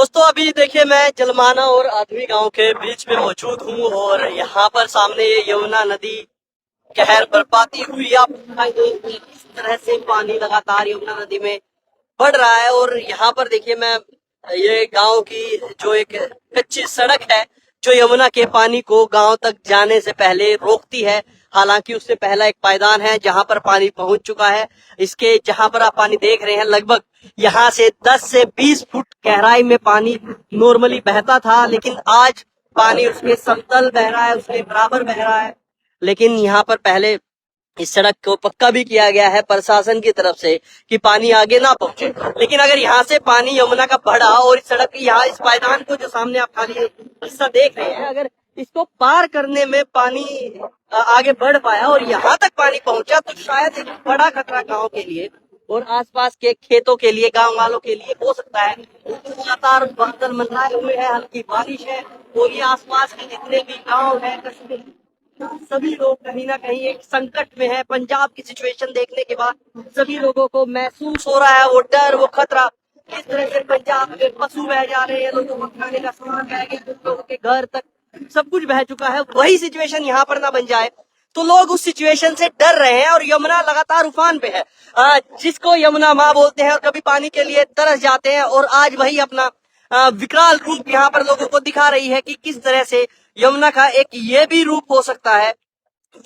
दोस्तों अभी देखिए मैं जलमाना और आधवी गांव के बीच में मौजूद हूँ और यहाँ पर सामने ये यमुना नदी कहर बरपाती हुई आप दिखाई दे रही है। इस तरह से पानी लगातार यमुना नदी में बढ़ रहा है और यहाँ पर देखिए मैं ये गांव की जो एक कच्ची सड़क है जो यमुना के पानी को गांव तक जाने से पहले रोकती है। हालांकि उससे पहला एक पायदान है जहां पर पानी पहुंच चुका है। इसके जहां पर आप पानी देख रहे हैं लगभग यहाँ से 10 से 20 फुट गहराई में पानी नॉर्मली बहता था, लेकिन आज पानी उसके समतल बह रहा है, उसके बराबर बह रहा है। लेकिन यहाँ पर पहले इस सड़क को पक्का भी किया गया है प्रशासन की तरफ से कि पानी आगे ना पहुंचे। लेकिन अगर यहाँ से पानी यमुना का बढ़ा और इस सड़क यहाँ इस पायदान को जो सामने आप खाली हिस्सा देख रहे हैं, अगर इसको पार करने में पानी आगे बढ़ पाया और यहाँ तक पानी पहुंचा तो शायद एक बड़ा खतरा गांव के लिए और आसपास के खेतों के लिए, गांव वालों के लिए हो सकता है। लगातार बादल मंडराए हुए हैं, हल्की बारिश है और ये आसपास के जितने भी गांव है, कस्बे, सभी लोग कहीं ना कहीं एक संकट में है। पंजाब की सिचुएशन देखने के बाद सभी लोगों को महसूस हो रहा है वो डर, वो खतरा। किस तरह से पंजाब के पशु बह जा रहे हैं, लोगों को खाने का सामान बह गया, लोगों के घर तक सब कुछ बह चुका है। वही सिचुएशन यहाँ पर ना बन जाए तो लोग उस सिचुएशन से डर रहे हैं और यमुना लगातार उफान पे है। जिसको यमुना माँ बोलते हैं और कभी पानी के लिए तरस जाते हैं और आज वही अपना विकराल रूप यहाँ पर लोगों को दिखा रही है कि किस तरह से यमुना का एक ये भी रूप हो सकता है।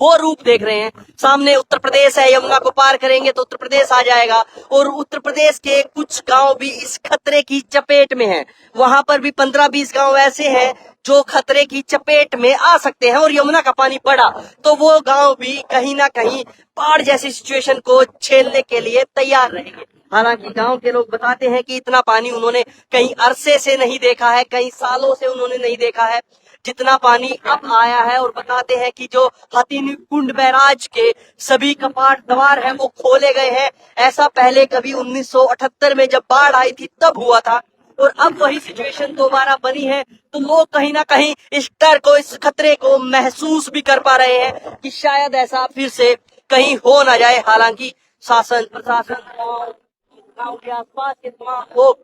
वो रूप देख रहे हैं सामने, उत्तर प्रदेश है, यमुना को पार करेंगे तो उत्तर प्रदेश आ जाएगा और उत्तर प्रदेश के कुछ गांव भी इस खतरे की चपेट में हैं। वहां पर भी 15-20 गांव ऐसे हैं जो खतरे की चपेट में आ सकते हैं और यमुना का पानी बढ़ा तो वो गांव भी कहीं ना कहीं बाढ़ जैसी सिचुएशन को झेलने के लिए तैयार रहेंगे। हालांकि गांव के लोग बताते हैं कि इतना पानी उन्होंने कहीं अरसे से नहीं देखा है, कई सालों से उन्होंने नहीं देखा है जितना पानी अब आया है। और बताते हैं कि जो हथिनी कुंड बैराज के सभी कपाट द्वार हैं वो खोले गए हैं। ऐसा पहले कभी 1978 में जब बाढ़ आई थी तब हुआ था और अब वही सिचुएशन दोबारा बनी है। तो लोग कहीं ना कहीं इस डर को, इस खतरे को महसूस भी कर पा रहे हैं कि शायद ऐसा फिर से कहीं हो ना जाए। हालांकि शासन, प्रशासन और गांव के आसपास के तमाम लोग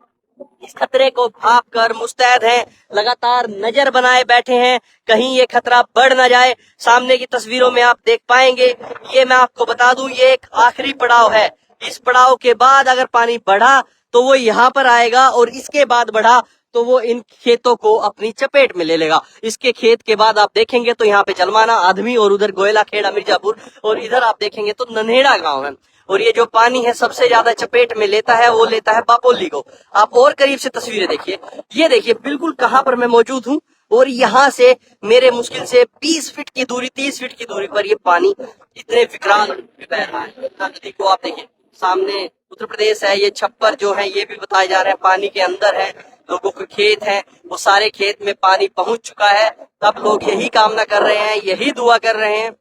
इस खतरे को भाप कर मुस्तैद हैं, लगातार नजर बनाए बैठे हैं कहीं ये खतरा बढ़ ना जाए। सामने की तस्वीरों में आप देख पाएंगे, ये मैं आपको बता दूं ये एक आखिरी पड़ाव है। इस पड़ाव के बाद अगर पानी बढ़ा तो वो यहाँ पर आएगा और इसके बाद बढ़ा तो वो इन खेतों को अपनी चपेट में ले लेगा। इसके खेत के बाद आप देखेंगे तो यहाँ पे जलमाना, आधवी और उधर गोयला खेड़ा, मिर्जापुर और इधर आप देखेंगे तो नन्हेड़ा गांव है। और ये जो पानी है सबसे ज्यादा चपेट में लेता है वो लेता है बापोली को। आप और करीब से तस्वीरें देखिए, ये देखिए बिल्कुल कहाँ पर मैं मौजूद हूँ और यहाँ से मेरे मुश्किल से 20 फीट की दूरी, 30 फीट की दूरी पर ये पानी इतने विकराल बह रहा है। नदी को आप देखिए, सामने उत्तर प्रदेश है, ये छप्पर जो है ये भी बताया जा रहा है पानी के अंदर है। लोगों के खेत हैं, वो सारे खेत में पानी पहुंच चुका है। तब लोग यही कामना कर रहे हैं, यही दुआ कर रहे हैं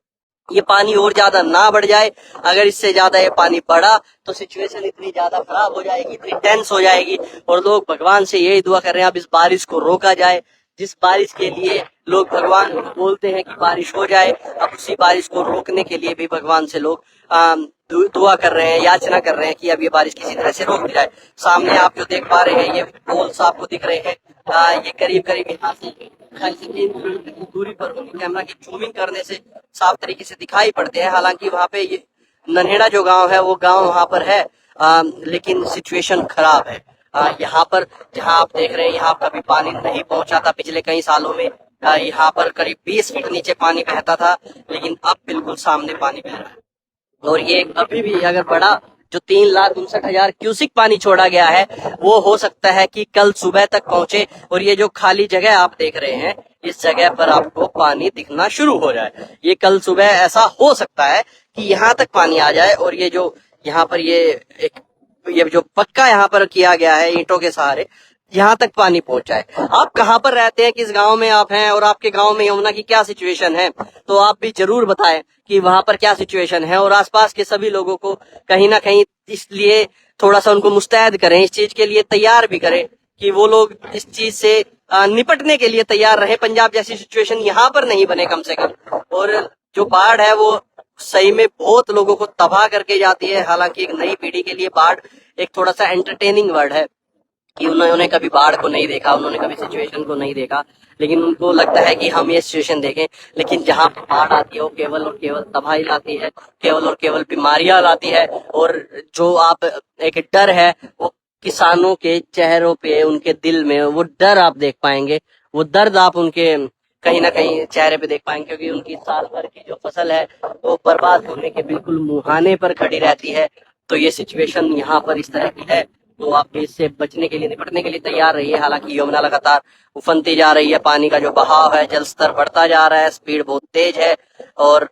ये पानी और ज्यादा ना बढ़ जाए। अगर इससे ज्यादा ये पानी बढ़ा तो सिचुएशन इतनी ज्यादा खराब हो जाएगी, इतनी टेंस हो जाएगी और लोग भगवान से यही दुआ कर रहे हैं अब इस बारिश को रोका जाए। जिस बारिश के लिए लोग भगवान को बोलते हैं कि बारिश हो जाए, अब उसी बारिश को रोकने के लिए भी भगवान से लोग दुआ कर रहे हैं, याचना कर रहे हैं कि अब ये बारिश किसी तरह से रोक दी जाए। सामने आप जो देख पा रहे हैं ये पोल्स आपको दिख रहे हैं, ये करीब करीब यहाँ से 3 किलोमीटर की दूरी पर कैमरा की जूमिंग करने से साफ तरीके से दिखाई पड़ते हैं। हालांकि वहाँ पे ये नन्हेड़ा जो गांव है वो गांव वहाँ पर है, लेकिन सिचुएशन खराब है। यहाँ पर जहाँ आप देख रहे हैं यहाँ कभी पानी नहीं पहुंचा था पिछले कई सालों में। यहाँ पर करीब 20 फीट नीचे पानी बहता था, लेकिन अब बिल्कुल सामने पानी बह रहा है। और ये अभी भी अगर बढ़ा, जो 3,59,000 क्यूसिक पानी छोड़ा गया है वो हो सकता है कि कल सुबह तक पहुंचे और ये जो खाली जगह आप देख रहे हैं इस जगह पर आपको पानी दिखना शुरू हो जाए। ये कल सुबह ऐसा हो सकता है कि यहाँ तक पानी आ जाए और ये जो यहाँ पर ये जो पक्का यहाँ पर किया गया है ईंटों के सहारे, यहाँ तक पानी पहुंच जाए। आप कहाँ पर रहते हैं, किस गांव में आप हैं और आपके गांव में यमुना की क्या सिचुएशन है, तो आप भी जरूर बताएं कि वहां पर क्या सिचुएशन है। और आसपास के सभी लोगों को कहीं ना कहीं इसलिए थोड़ा सा उनको मुस्तैद करें, इस चीज के लिए तैयार भी करें कि वो लोग इस चीज से निपटने के लिए तैयार रहे। पंजाब जैसी सिचुएशन यहाँ पर नहीं बने कम से कम। और जो बाढ़ है वो सही में बहुत लोगों को तबाह करके जाती है। हालांकि एक नई पीढ़ी के लिए बाढ़ एक थोड़ा सा एंटरटेनिंग वर्ड है, कि उन्होंने कभी बाढ़ को नहीं देखा, उन्होंने कभी सिचुएशन को नहीं देखा, लेकिन उनको लगता है कि हम ये सिचुएशन देखें। लेकिन जहाँ पर बाढ़ आती है वो केवल और केवल तबाही लाती है, केवल और केवल बीमारियां लाती है। और जो आप एक डर है वो किसानों के चेहरों पे, उनके दिल में वो डर आप देख पाएंगे, वो दर्द आप उनके कहीं ना कहीं चेहरे पे देख पाएंगे, क्योंकि उनकी साल भर की जो फसल है वो बर्बाद होने के बिल्कुल मुहाने पर खड़ी रहती है। तो ये सिचुएशन यहाँ पर इस तरह की है, तो आप इससे बचने के लिए, निपटने के लिए तैयार रहिए। हालांकि यमुना लगातार उफनती जा रही है, पानी का जो बहाव है, जल स्तर बढ़ता जा रहा है, स्पीड बहुत तेज है और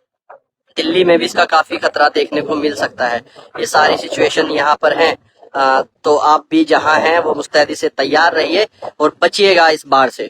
दिल्ली में भी इसका काफी खतरा देखने को मिल सकता है। ये सारी सिचुएशन यहाँ पर है, तो आप भी जहाँ हैं वो मुस्तैदी से तैयार रहिए और बचिएगा इस बाढ़ से।